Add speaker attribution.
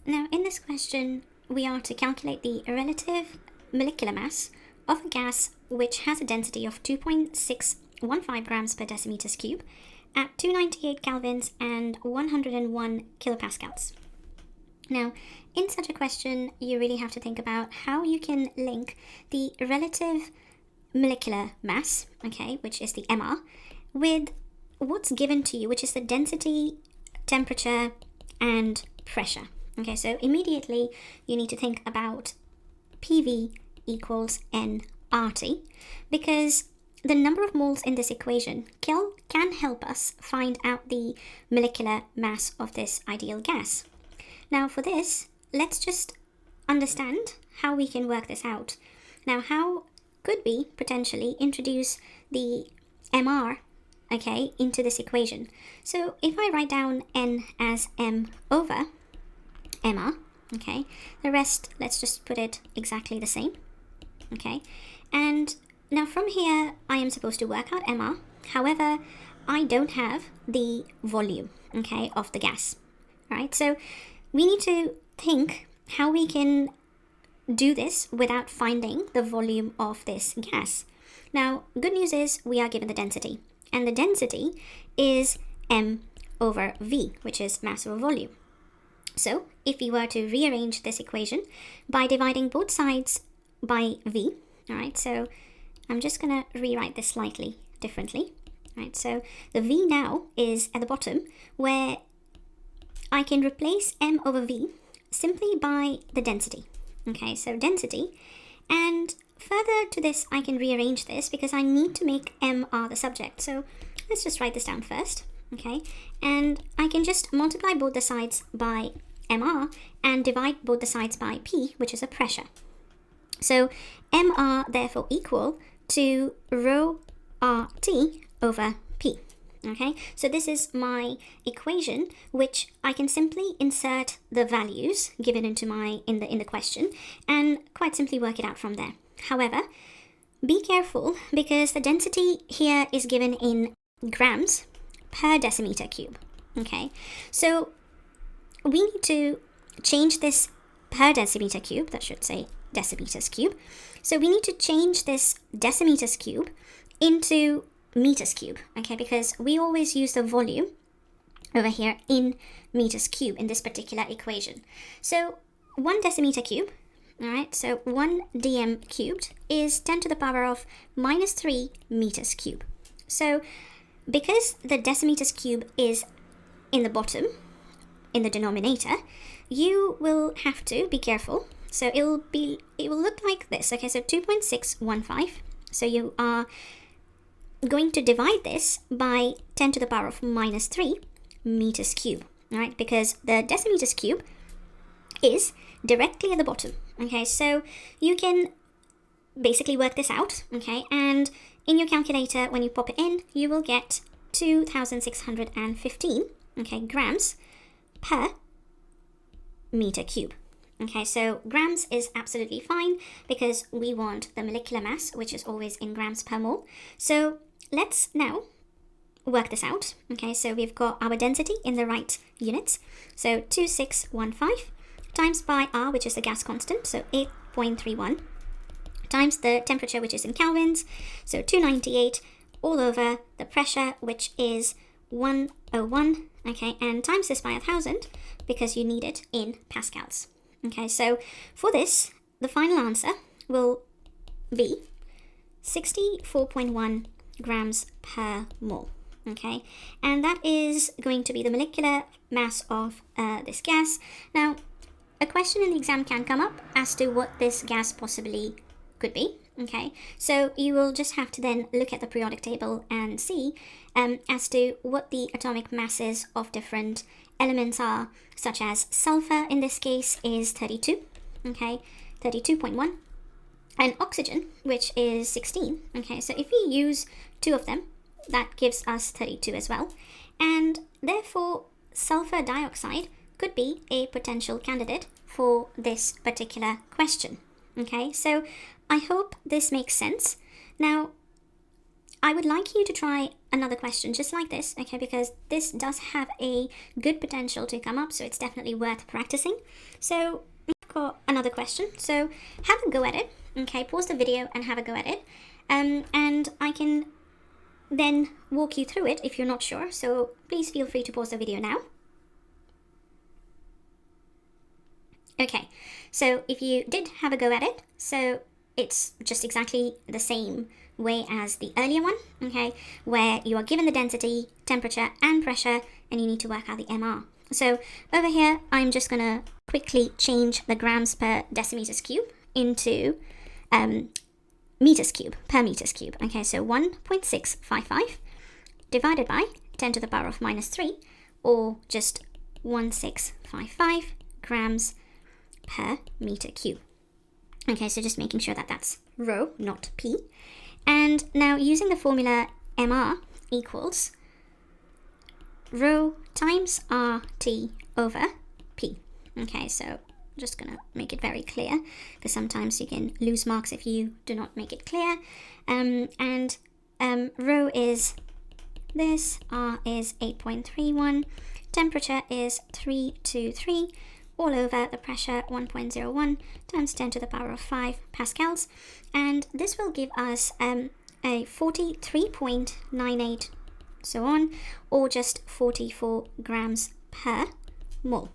Speaker 1: Now, in this question, we are to calculate the relative molecular mass of a gas which has a density of 2.615 grams per decimeters cube at 298 kelvins and 101 kilopascals. Now, in such a question, you really have to think about how you can link the relative molecular mass, okay, which is the MR, with what's given to you, which is the density, temperature, and pressure. Okay, so immediately you need to think about PV equals nRT, because the number of moles in this equation can help us find out the molecular mass of this ideal gas. Now for this, let's just understand how we can work this out. Now, how could we potentially introduce the MR, okay, into this equation? So if I write down N as M over MR, okay, the rest, let's just put it exactly the same, okay, and now from here I am supposed to work out MR. However, I don't have the volume, okay, of the gas, right? So we need to think how we can do this without finding the volume of this gas. Now, good news is we are given the density, and the density is M over V, which is mass over volume. So if we were to rearrange this equation by dividing both sides by V, all right, so I'm just going to rewrite this slightly differently, right? So the V now is at the bottom, where I can replace M over V simply by the density. Okay, so density, and further to this I can rearrange this because I need to make MR the subject. So let's just write this down first, okay, and I can just multiply both the sides by MR and divide both the sides by P, which is a pressure. So MR therefore equal to rho RT over P. Okay, so this is my equation, which I can simply insert the values given into in the question and quite simply work it out from there. However, be careful because the density here is given in grams per decimeter cube. Okay, so we need to change this per decimeter cube, that should say decimeters cube. So we need to change this decimeters cube into meters cube, okay, because we always use the volume over here in meters cube in this particular equation. So 1 decimeter cube, all right, so 1 dm cubed is 10 to the power of minus 3 meters cube. So because the decimeters cube is in the bottom, in the denominator, you will have to be careful. So it will look like this, okay, so 2.615. So you are going to divide this by 10 to the power of minus 3 meters cube, right? Because the decimeters cube is directly at the bottom, okay? So you can basically work this out, okay? And in your calculator, when you pop it in, you will get 2,615, okay, grams per meter cube. Okay, so grams is absolutely fine because we want the molecular mass, which is always in grams per mole. So let's now work this out. Okay, so we've got our density in the right units. So 2,615 times by R, which is the gas constant, so 8.31, times the temperature, which is in kelvins, so 298, all over the pressure, which is 101, okay, and times this by 1,000 because you need it in pascals. Okay, so for this, the final answer will be 64.1 grams per mole, okay? And that is going to be the molecular mass of this gas. Now, a question in the exam can come up as to what this gas possibly could be, okay? So you will just have to then look at the periodic table and see as to what the atomic masses of different elements are, such as sulfur in this case is 32, okay, 32.1, and oxygen, which is 16, okay, so if we use 2 of them, that gives us 32 as well, and therefore sulfur dioxide could be a potential candidate for this particular question, okay, so I hope this makes sense. Now, I would like you to try another question just like this, okay, because this does have a good potential to come up, so it's definitely worth practicing. So I've got another question, so have a go at it, okay, pause the video and have a go at it, and I can then walk you through it if you're not sure, so please feel free to pause the video now. Okay, so if you did have a go at it, so it's just exactly the same way as the earlier one, okay, where you are given the density, temperature, and pressure, and you need to work out the MR. So over here, I'm just going to quickly change the grams per decimeters cube into meters cube per meters cube. Okay, so 1.655 divided by 10 to the power of minus 3, or just 1655 grams per meter cube. Okay, so just making sure that that's rho, not P. And now using the formula MR equals rho times RT over P. Okay, so just gonna make it very clear, because sometimes you can lose marks if you do not make it clear. Rho is this, R is 8.31, temperature is 323, all over the pressure 1.01 times 10 to the power of 5 pascals, and this will give us a 43.98 so on, or just 44 grams per mole.